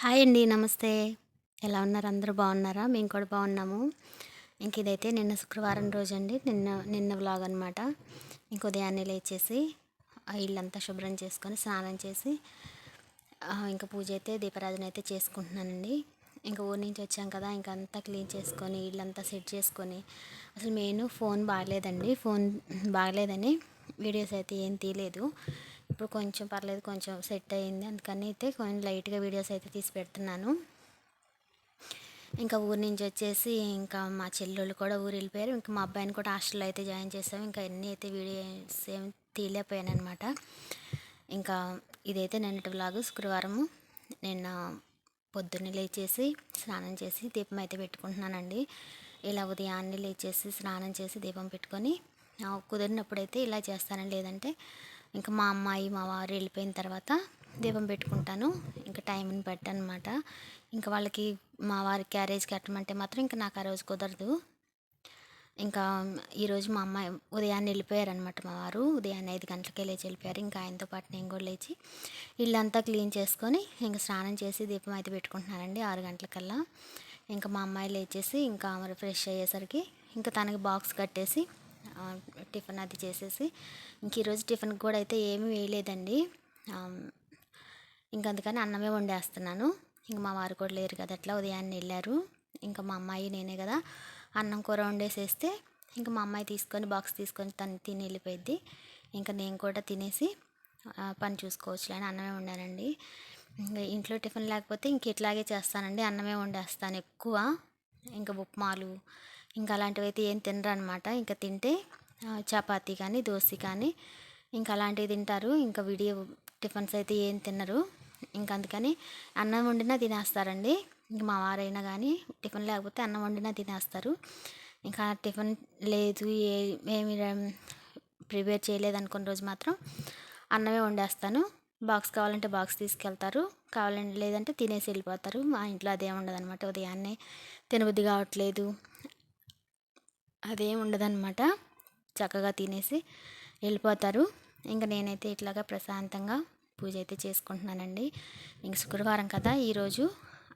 Hi అండి. నమస్తే. ఎలా ఉన్నారు? అందరూ బాగున్నారా? మేము కూడా బాగున్నాము. ఇదైతే నిన్న శుక్రవారం రోజండి. నిన్న వ్లాగ్ అనమాట. ఉదయాన్నే లేచేసి ఇల్లంతా శుభ్రం చేసుకొని, స్నానం చేసి పూజ అయితే దీపారాధన అయితే చేసుకుంటున్నానండి. ఊరి నుంచి వచ్చాం కదా, అంతా క్లీన్ చేసుకొని ఇల్లంతా సెట్ చేసుకొని, అసలు మెయిన్ ఫోన్ బాగలేదండి. ఫోన్ బాగలేదని వీడియోస్ అయితే ఏం తీయలేదు. ఇప్పుడు కొంచెం పర్లేదు, కొంచెం సెట్ అయ్యింది. అందుకని అయితే కొంచెం లైట్గా వీడియోస్ అయితే తీసి పెడుతున్నాను. ఊరి నుంచి వచ్చేసి మా చెల్లెళ్ళు కూడా ఊరు వెళ్ళిపోయారు. మా అబ్బాయిని కూడా హాస్టల్లో అయితే జాయిన్ చేసాము. అన్నీ అయితే వీడియోస్ ఏం తీయలేకపోయాను అనమాట. ఇదైతే నిన్నటి వ్లాగు. శుక్రవారము నిన్న పొద్దున్నే లేచేసి స్నానం చేసి దీపం అయితే పెట్టుకుంటున్నానండి. ఇలా ఉదయాన్నే లేచేసి స్నానం చేసి దీపం పెట్టుకొని కుదిరినప్పుడైతే ఇలా చేస్తాను. లేదంటే మా అమ్మాయి మా వారు వెళ్ళిపోయిన తర్వాత దీపం పెట్టుకుంటాను. టైంని బట్టి అనమాట. వాళ్ళకి మా వారి క్యారేజ్ కట్టమంటే మాత్రం నాకు ఆ రోజు కుదరదు. ఈరోజు మా అమ్మాయి ఉదయాన్నే వెళ్ళిపోయారనమాట. మా వారు ఉదయాన్నే 5 గంటలకే లేచి వెళ్ళిపోయారు. ఆయనతో పాటు నేను కూడా లేచి ఇల్లంతా క్లీన్ చేసుకొని స్నానం చేసి దీపం అయితే పెట్టుకుంటున్నానండి 6 గంటలకల్లా. మా అమ్మాయి లేచేసి మరి ఫ్రెష్ అయ్యేసరికి తనకి బాక్స్ కట్టేసి టిఫిన్ అది చేసేసి ఈరోజు టిఫిన్కి కూడా అయితే ఏమీ వేయలేదండి. అందుకని అన్నమే వండేస్తున్నాను. మా వారు కూడా లేరు కదా, అట్లా ఉదయాన్నే వెళ్ళారు. మా అమ్మాయి నేనే కదా, అన్నం కూర వండేసేస్తే మా అమ్మాయి తీసుకొని బాక్స్ తీసుకొని తను తిని వెళ్ళిపోయింది. నేను కూడా తినేసి పని చూసుకోవచ్చులే అని అన్నమే వండానండి. ఇంట్లో టిఫిన్ లేకపోతే ఇట్లాగే చేస్తానండి, అన్నమే వండేస్తాను ఎక్కువ. ఉప్మాలు అలాంటివి అయితే ఏం తినరు అనమాట. తింటే చపాతీ కానీ దోశ కానీ అలాంటివి తింటారు. విడియో టిఫిన్స్ అయితే ఏం తినరు. అందుకని అన్నం వండినా తినేస్తారండి. మా వారైనా కానీ టిఫిన్ లేకపోతే అన్నం వండినా తినేస్తారు. టిఫిన్ లేదు ఏమి ప్రిపేర్ చేయలేదు అనుకున్న రోజు మాత్రం అన్నమే వండేస్తాను. బాక్స్ కావాలంటే బాక్స్ తీసుకెళ్తారు, కావాలంటే లేదంటే తినేసి వెళ్ళిపోతారు. మా ఇంట్లో అదేం ఉండదన్నమాట. ఉదయాన్నే తినబుద్ధి కావట్లేదు అదేం ఉండదన్నమాట. చక్కగా తినేసి వెళ్ళిపోతారు. నేనైతే ఇట్లాగా ప్రశాంతంగా పూజ అయితే చేసుకుంటున్నానండి. శుక్రవారం కదా, ఈరోజు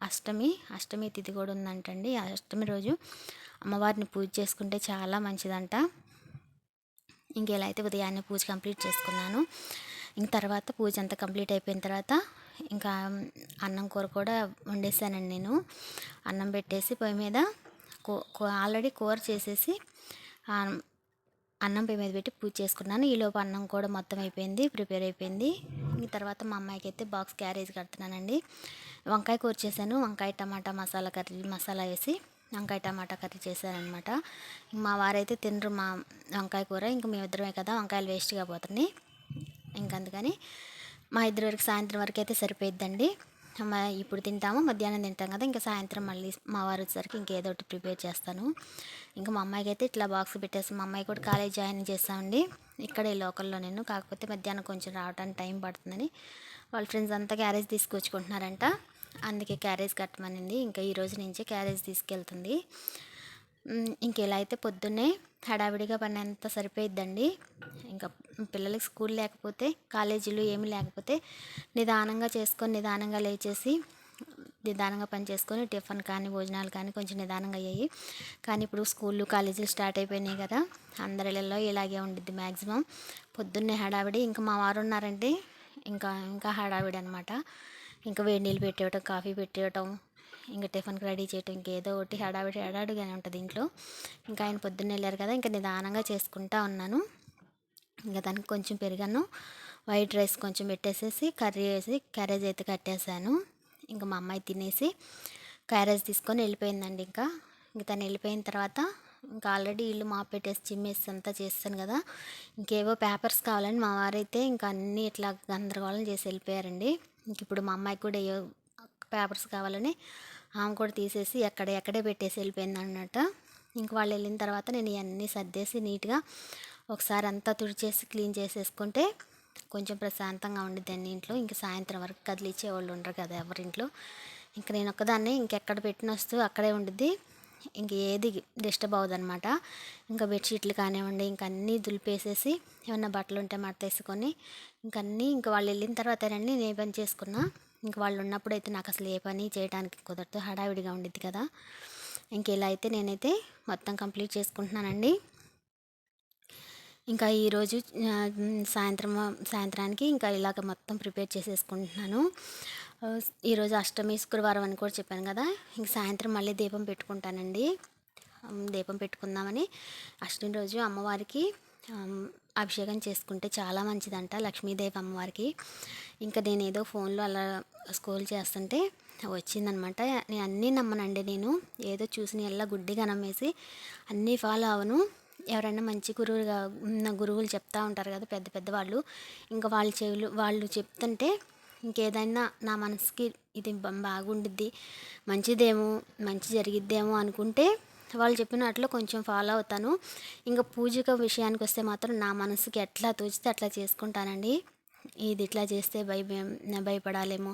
అష్టమి తిథి కూడా ఉందంటండి. అష్టమి రోజు అమ్మవారిని పూజ చేసుకుంటే చాలా మంచిదంట. ఇలా అయితే ఉదయాన్నే పూజ కంప్లీట్ చేసుకున్నాను. తర్వాత పూజ అంతా కంప్లీట్ అయిపోయిన తర్వాత అన్నం కూర కూడా వండేసానండి. నేను అన్నం పెట్టేసి పొయ్యి మీద ఆల్రెడీ కూర చేసేసి అన్నం పొయ్యి మీద పెట్టి పూజ చేసుకున్నాను. ఈలోపు అన్నం కూడా మొత్తం అయిపోయింది, ప్రిపేర్ అయిపోయింది. తర్వాత మా అమ్మాయికి అయితే బాక్స్ క్యారేజ్ కడుతున్నానండి. వంకాయ కూర చేశాను. వంకాయ టమాటా మసాలా వేసి వంకాయ టమాటా కర్రీ చేశానమాట. మా వారైతే తినరు మా వంకాయ కూర. మేమిద్దరమే కదా, వంకాయలు వేస్ట్గా పోతున్నాయి. అందుకని మా ఇద్దరి వరకు సాయంత్రం వరకు అయితే సరిపోయిద్దండి. ఇప్పుడు తింటాము, మధ్యాహ్నం తింటాం కదా, సాయంత్రం మళ్ళీ మా వారు వచ్చేసరికి ఇంకేదో ఒకటి ప్రిపేర్ చేస్తాను. మా అమ్మాయికి అయితే ఇట్లా బాక్స్ పెట్టేసి మా అమ్మాయి కూడా కాలేజ్ జాయిన్ చేస్తామండి. ఇక్కడే లోకల్లో నేను. కాకపోతే మధ్యాహ్నం కొంచెం రావడానికి టైం పడుతుందని వాళ్ళ ఫ్రెండ్స్ అంతా క్యారేజ్ తీసుకొచ్చుకుంటున్నారంట. అందుకే క్యారేజ్ కట్టమనింది. ఈ రోజు నుంచే క్యారేజ్ తీసుకెళ్తుంది. ఇలా అయితే పొద్దున్నే హడావిడిగా పని అంతా సరిపోయిద్దండి. పిల్లలకి స్కూల్ లేకపోతే, కాలేజీలు ఏమీ లేకపోతే నిదానంగా చేసుకొని నిదానంగా లేచేసి నిదానంగా పని చేసుకొని టిఫిన్ కానీ భోజనాలు కానీ కొంచెం నిదానంగా అయ్యాయి. కానీ ఇప్పుడు స్కూళ్ళు కాలేజీలు స్టార్ట్ అయిపోయినాయి కదా, అందరిలో ఇలాగే ఉండిద్ది మ్యాక్సిమం. పొద్దున్నే హడావిడి. మా వారు ఉన్నారంటే ఇంకా హడావిడి అనమాట. వేడి నీళ్ళు పెట్టేయటం, కాఫీ పెట్టేయటం, టిఫిన్కి రెడీ చేయటం, ఇంకేదో ఒకటి హడావిడిగానే ఉంటుంది ఇంట్లో. ఆయన పొద్దున్నే వెళ్ళారు కదా, నిదానంగా చేసుకుంటా ఉన్నాను. దానికి కొంచెం పెరుగన్ను, వైట్ రైస్ కొంచెం పెట్టేసేసి కర్రీ వేసి క్యారేజ్ అయితే కట్టేశాను. మా అమ్మాయి తినేసి క్యారేజ్ తీసుకొని వెళ్ళిపోయిందండి. తను వెళ్ళిపోయిన తర్వాత ఆల్రెడీ ఇల్లు మాప్ పెట్టేసి చిమ్మేసి అంతా చేస్తాను కదా, ఇంకేవో పేపర్స్ కావాలని మా వారైతే అన్నీ ఇట్లా గందరగోళం చేసి వెళ్ళిపోయారండి. ఇప్పుడు మా అమ్మాయికి కూడా ఏ పేపర్స్ కావాలని ఆమె కూడా తీసేసి ఎక్కడే పెట్టేసి వెళ్ళిపోయింది అన్నమాట. వాళ్ళు వెళ్ళిన తర్వాత నేను ఇవన్నీ సర్దేసి నీట్గా ఒకసారి అంతా తుడిచేసి క్లీన్ చేసేసుకుంటే కొంచెం ప్రశాంతంగా ఉండిద్దండి ఇంట్లో. సాయంత్రం వరకు కదిలిచ్చేవాళ్ళు ఉండరు కదా ఎవరింట్లో. నేను ఒక్కదాన్నే ఇంకెక్కడ పెట్టిన వస్తువు అక్కడే ఉండిద్ది. ఏది డిస్టర్బ్ అవ్వదు అనమాట. బెడ్షీట్లు కానివ్వండి, అన్నీ దులిపేసేసి ఏమన్నా బట్టలు ఉంటే మడతేసుకొని అన్నీ వాళ్ళు వెళ్ళిన తర్వాతేనండి నేను పని చేసుకున్నా. ఇంక వాళ్ళు ఉన్నప్పుడైతే నాకు అసలు ఏ పని చేయడానికి కుదరదు, హడావిడిగా ఉండిద్ది కదా. ఇంక ఇలా అయితే నేనైతే మొత్తం కంప్లీట్ చేసుకుంటున్నానండి. ఇంకా ఈరోజు సాయంత్రానికి ఇంకా ఇలాగ మొత్తం ప్రిపేర్ చేసేసుకుంటున్నాను. ఈరోజు అష్టమి శుక్రవారం అని కూడా చెప్పాను కదా. ఇంక సాయంత్రం మళ్ళీ దీపం పెట్టుకుంటానండి. దీపం పెట్టుకుందామని అష్టమి రోజు అమ్మవారికి అభిషేకం చేసుకుంటే చాలా మంచిదంట, లక్ష్మీదేవి అమ్మవారికి. ఇంకా నేను ఏదో ఫోన్లో అలా స్క్రోల్ చేస్తుంటే వచ్చిందనమాట. నేను అన్నీ నమ్మనండి, నేను ఏదో చూసిన ఎలా గుడ్డిగా నమ్మేసి అన్నీ ఫాలో అవను. ఎవరైనా మంచి గురువులు చెప్తా ఉంటారు కదా, పెద్ద పెద్ద వాళ్ళు. ఇంకా వాళ్ళు చెప్తుంటే ఇంకేదైనా నా మనసుకి ఇది బాగుండిద్ది, మంచిదేమో, మంచి జరిగిద్దేమో అనుకుంటే వాళ్ళు చెప్పినట్లు కొంచెం ఫాలో అవుతాను. ఇంకా పూజక విషయానికి వస్తే మాత్రం నా మనసుకి ఎట్లా తోచితే అట్లా చేసుకుంటానండి. ఇది ఇట్లా చేస్తే భయపడాలేమో,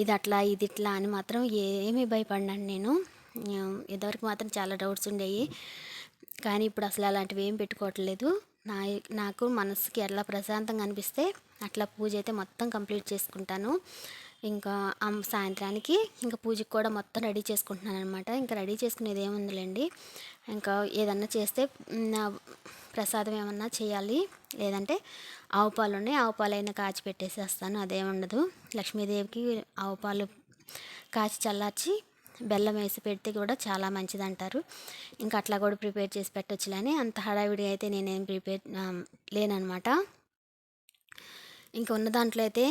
ఇది అట్లా ఇది ఇట్లా అని మాత్రం ఏమీ భయపడినాను నేను. ఇదివరకు మాత్రం చాలా డౌట్స్ ఉండేవి, కానీ ఇప్పుడు అసలు అలాంటివి ఏం పెట్టుకోవట్లేదు. నాకు మనసుకి ఎట్లా ప్రశాంతంగా అనిపిస్తే అట్లా పూజ అయితే మొత్తం కంప్లీట్ చేసుకుంటాను. ఇంకా సాయంత్రానికి ఇంకా పూజకి కూడా మొత్తం రెడీ చేసుకుంటున్నాను అనమాట. ఇంకా రెడీ చేసుకునేది ఏముందిలేండి, ఇంకా ఏదన్నా చేస్తే ప్రసాదం ఏమన్నా చేయాలి, లేదంటే ఆవు పాలు ఉన్నాయి, ఆవు పాలైనా కాచి పెట్టేసేస్తాను, అదేముండదు. లక్ష్మీదేవికి ఆవు పాలు కాచి చల్లార్చి బెల్లం వేసి పెడితే కూడా చాలా మంచిది అంటారు. ఇంకా అట్లా కూడా ప్రిపేర్ చేసి పెట్టొచ్చులని అంత హడావిడిగా అయితే నేనేం లేనమాట. ఇంకా ఉన్న దాంట్లో అయితే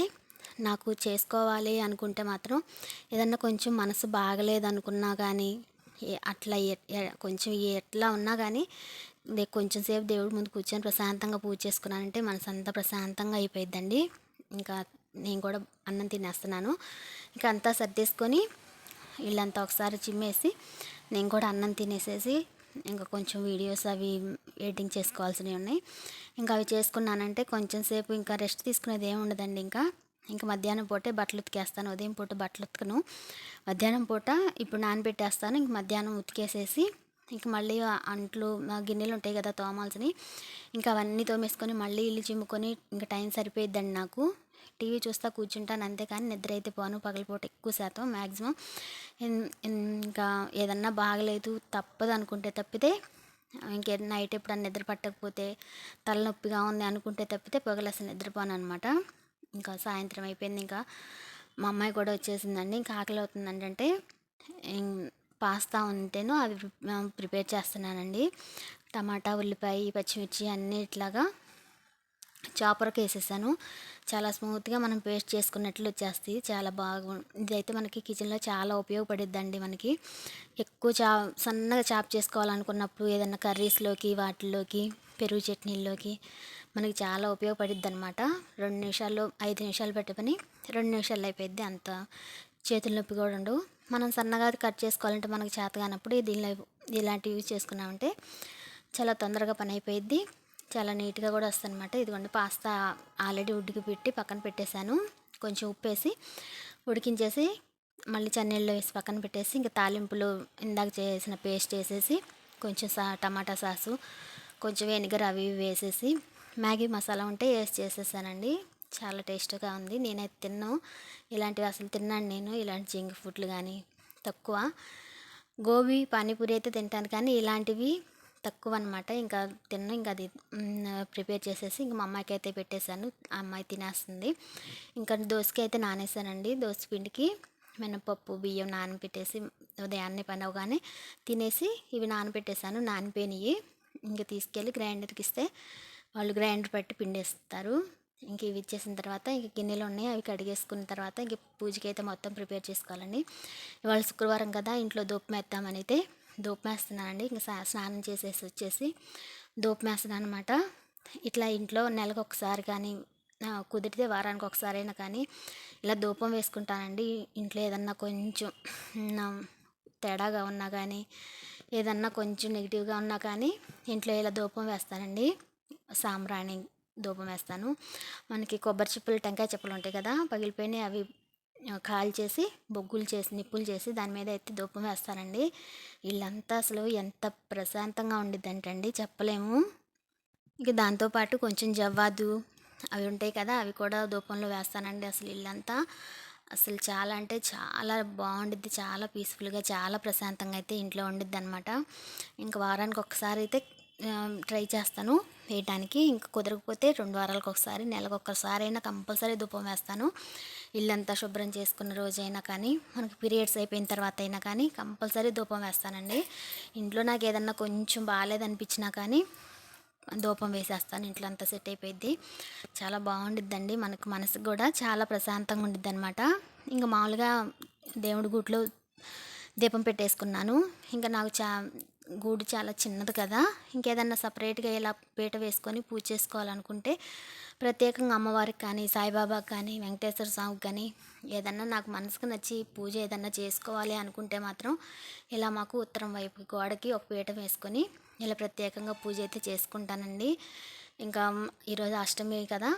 నాకు చేసుకోవాలి అనుకుంటే మాత్రం ఏదన్నా కొంచెం మనసు బాగలేదనుకున్నా కానీ అట్లా కొంచెం ఎట్లా ఉన్నా కానీ కొంచెం సేపు దేవుడి ముందు కూర్చొని ప్రశాంతంగా పూజ చేసుకున్నానంటే మనసు అంతా ప్రశాంతంగా అయిపోయిద్దండి. ఇంకా నేను కూడా అన్నం తినేస్తున్నాను. ఇంకా అంతా సర్దేసుకొని ఇల్లంతా ఒకసారి చిమ్మేసి నేను కూడా అన్నం తినేసేసి ఇంకా కొంచెం వీడియోస్ అవి ఎడిటింగ్ చేసుకోవాల్సినవి ఉన్నాయి. ఇంకా అవి చేసుకున్నానంటే కొంచెం సేపు ఇంకా రెస్ట్ తీసుకునేది ఏమి ఉండదండి. ఇంకా మధ్యాహ్నం పూటే బట్టలు ఉతికేస్తాను, ఉదయం పూట బట్టలు ఉతకను. మధ్యాహ్నం పూట ఇప్పుడు నానబెట్టేస్తాను. ఇంక మధ్యాహ్నం ఉతికేసేసి ఇంక మళ్ళీ అంట్లు గిన్నెలు ఉంటాయి కదా తోమాల్సినవి, ఇంకా అవన్నీ తోమేసుకొని మళ్ళీ ఇల్లు చిమ్ముకొని ఇంకా టైం సరిపోయిద్దండి నాకు. టీవీ చూస్తా కూర్చుంటాను అంతేకాని నిద్ర అయితే పోను, పగలపూట ఎక్కువ శాతం మ్యాక్సిమం. ఇంకా ఏదన్నా బాగలేదు తప్పదు అనుకుంటే తప్పితే, ఇంకే నైట్ ఎప్పుడన్నా నిద్ర పట్టకపోతే, తలనొప్పిగా ఉంది అనుకుంటే తప్పితే పగలు అసలు నిద్రపోను అనమాట. ఇంకా సాయంత్రం అయిపోయింది, ఇంకా మా అమ్మాయి కూడా వచ్చేసిందండి. ఇంకా ఆకలి అవుతుందండి, అంటే పాస్తా ఉంటేను అవి ప్రిపేర్ చేస్తున్నానండి. టమాటా, ఉల్లిపాయ, పచ్చిమిర్చి అన్నీ ఇట్లాగా చాపర్కి వేసేసాను. చాలా స్మూత్గా మనం పేస్ట్ చేసుకున్నట్లు వచ్చేస్తుంది, చాలా ఇదైతే మనకి కిచెన్లో చాలా ఉపయోగపడిద్దండి. మనకి ఎక్కువ సన్నగా చాప్ చేసుకోవాలనుకున్నప్పుడు ఏదైనా కర్రీస్లోకి, వాటిల్లోకి, పెరుగు చట్నీల్లోకి మనకి చాలా ఉపయోగపడిద్ది అనమాట. 2 నిమిషాల్లో 5 నిమిషాలు పెట్టే పని 2 నిమిషాల్లో అయిపోయింది. అంత చేతుల నొప్పి కూడా ఉండవు. మనం సన్నగా కట్ చేసుకోవాలంటే మనకు చేత కానప్పుడు ఇలాంటివి యూజ్ చేసుకున్నామంటే చాలా తొందరగా పని అయిపోయిద్ది, చాలా నీట్గా కూడా వస్తుంది అనమాట. ఇదిగోండి పాస్తా ఆల్రెడీ ఉడికి పెట్టి పక్కన పెట్టేశాను. కొంచెం ఉప్పు వేసి ఉడికించేసి మళ్ళీ చన్నీళ్ళు వేసి పక్కన పెట్టేసి ఇంకా తాలింపులు ఇందాక చేసిన పేస్ట్ వేసేసి కొంచెం టమాటా సాసు, కొంచెం వెనిగర్ అవి వేసేసి మ్యాగీ మసాలా ఉంటే వేసి చేసేసానండి. చాలా టేస్ట్గా ఉంది. నేనైతే తిన్నాను, ఇలాంటివి అసలు తిన్నాను నేను, ఇలాంటి జంక్ ఫుడ్లు కానీ తక్కువ. గోబీ, పానీపూరి అయితే తింటాను కానీ ఇలాంటివి తక్కువ అనమాట. ఇంకా తిన్నాను. ఇంకా అది ప్రిపేర్ చేసేసి ఇంక మా అమ్మాయికి అయితే పెట్టేశాను, ఆ అమ్మాయి తినేస్తుంది. ఇంకా దోసకి అయితే నానేసానండి. దోస పిండికి మినపప్పు, బియ్యం నానబెట్టేసి ఉదయాన్నే పని అవగానే తినేసి ఇవి నానబెట్టేశాను. నానిపోయినవి ఇంక తీసుకెళ్ళి గ్రైండర్కి ఇస్తే వాళ్ళు గ్రైండర్ పెట్టి పిండేస్తారు. ఇంక ఇవి ఇచ్చేసిన తర్వాత ఇంక గిన్నెలు ఉన్నాయి, అవి కడిగేసుకున్న తర్వాత ఇంక పూజకి అయితే మొత్తం ప్రిపేర్ చేసుకోవాలండి. ఇవాళ శుక్రవారం కదా, ఇంట్లో దూపం వేద్దామని అయితే దూపం వేస్తున్నానండి. ఇంకా స్నానం చేసేసి వచ్చేసి దూపం వేస్తున్నాను అనమాట. ఇట్లా ఇంట్లో నెలకు ఒకసారి కానీ కుదిరితే వారానికి ఒకసారి అయినా కానీ ఇలా ధూపం వేసుకుంటానండి. ఇంట్లో ఏదన్నా కొంచెం తేడాగా ఉన్నా కానీ, ఏదన్నా కొంచెం నెగిటివ్గా ఉన్నా కానీ ఇంట్లో ఇలా ధూపం వేస్తానండి. సాంబ్రాణి ధూపం వేస్తాను. మనకి కొబ్బరి చిప్పలు, టెంకాయ చిప్పలు ఉంటాయి కదా, పగిలిపోయినాయి, అవి కాల్చేసి బొగ్గులు చేసి నిప్పులు చేసి దాని మీద ఎత్తి ధూపం వేస్తానండి. ఇల్లంతా అసలు ఎంత ప్రశాంతంగా ఉండిద్దంటండి చెప్పలేము. ఇక దాంతోపాటు కొంచెం జవ్వాదు అవి ఉంటాయి కదా, అవి కూడా ధూపంలో వేస్తానండి. అసలు ఇల్లంతా అసలు చాలా అంటే చాలా బాగుండిద్ది. చాలా పీస్‌ఫుల్‌గా, చాలా ప్రశాంతంగా అయితే ఇంట్లో ఉండిద్దనమాట. ఇంక వారానికి ఒక్కసారి అయితే ట్రై చేస్తాను వేయటానికి. ఇంక కుదరకపోతే 2 వారాలకొకసారి, నెలకొక్కసారైనా కంపల్సరీ ధూపం వేస్తాను. ఇల్లంతా శుభ్రం చేసుకున్న రోజైనా కానీ, మనకి పీరియడ్స్ అయిపోయిన తర్వాత అయినా కానీ కంపల్సరీ ధూపం వేస్తానండి. ఇంట్లో నాకేదన్నా కొంచెం బాలేదనిపించినా కానీ ధూపం వేసేస్తాను. ఇంట్లో అంతా సెట్ అయిపోయిద్ది. చాలా బాగుండిద్దండి. మనకు మనసుకు కూడా చాలా ప్రశాంతంగా ఉండిద్దనమాట. ఇంక మామూలుగా దేవుడి గూట్లో దీపం పెట్టేసుకున్నాను. ఇంకా నాకు గూడు చాలా చిన్నది కదా! ఇంకేదన్నా సపరేట్‌గా ఇలా పీట వేసుకొని పూజ చేసుకోవాలనుకుంటే ప్రత్యేకంగా అమ్మవారికి కానీ, సాయిబాబాకి కానీ, వెంకటేశ్వర స్వామికి కానీ ఏదన్నా నాకు మనసుకు నచ్చి పూజ ఏదన్నా చేసుకోవాలి అనుకుంటే మాత్రం ఇలా మాకు ఉత్తరం వైపు గోడకి ఒక పీట వేసుకొని ఇలా ప్రత్యేకంగా పూజ అయితే చేసుకుంటానండి. ఇంకా ఈరోజు అష్టమి కదా!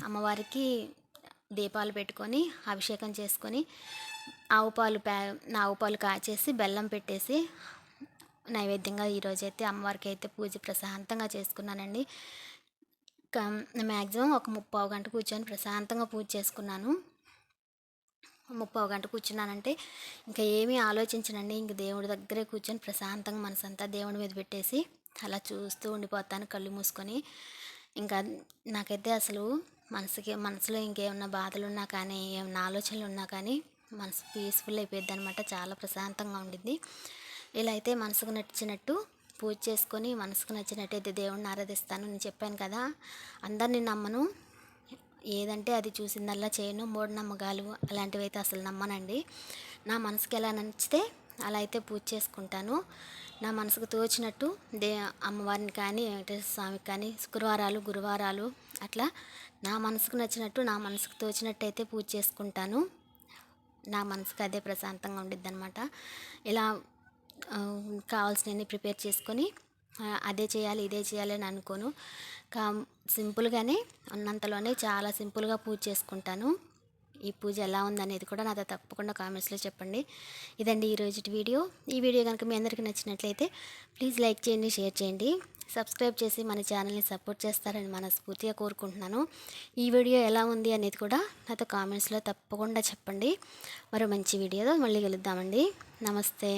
అమ్మవారికి దీపాలు పెట్టుకొని అభిషేకం చేసుకొని ఆవు పాలు కాచేసి బెల్లం పెట్టేసి నైవేద్యంగా ఈరోజైతే అమ్మవారికి అయితే పూజ ప్రశాంతంగా చేసుకున్నానండి. మ్యాక్సిమం ఒక 30 గంట కూర్చొని ప్రశాంతంగా పూజ చేసుకున్నాను. 30 గంట కూర్చున్నానంటే ఇంకా ఏమీ ఆలోచించనండి. ఇంక దేవుడి దగ్గరే కూర్చొని ప్రశాంతంగా మనసంతా దేవుడి మీద పెట్టేసి అలా చూస్తూ ఉండిపోతాను కళ్ళు మూసుకొని. ఇంకా నాకైతే అసలు మనసులో ఇంకేమన్నా బాధలున్నా కానీ, ఏమన్నా ఆలోచనలు ఉన్నా కానీ మనసు పీస్ఫుల్ అయిపోయిద్ది అనమాట. చాలా ప్రశాంతంగా ఉండిద్ది. ఇలా అయితే మనసుకు నచ్చినట్టు పూజ చేసుకొని మనసుకు నచ్చినట్టయితే దేవుడిని ఆరాధిస్తాను. నేను చెప్పాను కదా, అందరిని నమ్మను, ఏదంటే అది చూసిందల్లా చేయను. మూఢనమ్మకాలు అలాంటివి అయితే అసలు నమ్మనండి. నా మనసుకి ఎలా నచ్చితే అలా అయితే పూజ చేసుకుంటాను. నా మనసుకు తోచినట్టు అమ్మవారిని కానీ, వెంకటేశ్వర స్వామికి కానీ శుక్రవారాలు, గురువారాలు అట్లా నా మనసుకు నచ్చినట్టు, నా మనసుకు తోచినట్టు అయితే పూజ చేసుకుంటాను. నా మనసుకు అదే ప్రశాంతంగా ఉండిద్దనమాట. ఇలా కావాల్సినవన్నీ ప్రిపేర్ చేసుకొని అదే చేయాలి, ఇదే చేయాలి అని అనుకోను. సింపుల్గానే ఉన్నంతలోనే చాలా సింపుల్గా పూజ చేసుకుంటాను. ఈ పూజ ఎలా ఉందనేది కూడా నాతో తప్పకుండా కామెంట్స్లో చెప్పండి. ఇదండి ఈరోజు వీడియో. ఈ వీడియో కనుక మీ అందరికీ నచ్చినట్లయితే ప్లీజ్ లైక్ చేయండి, షేర్ చేయండి, సబ్స్క్రైబ్ చేసి మన ఛానల్ని సపోర్ట్ చేస్తారని మనస్ఫూర్తిగా కోరుకుంటున్నాను. ఈ వీడియో ఎలా ఉంది అనేది కూడా నాతో కామెంట్స్లో తప్పకుండా చెప్పండి. మరో మంచి వీడియోతో మళ్ళీ కలుద్దామండి. నమస్తే.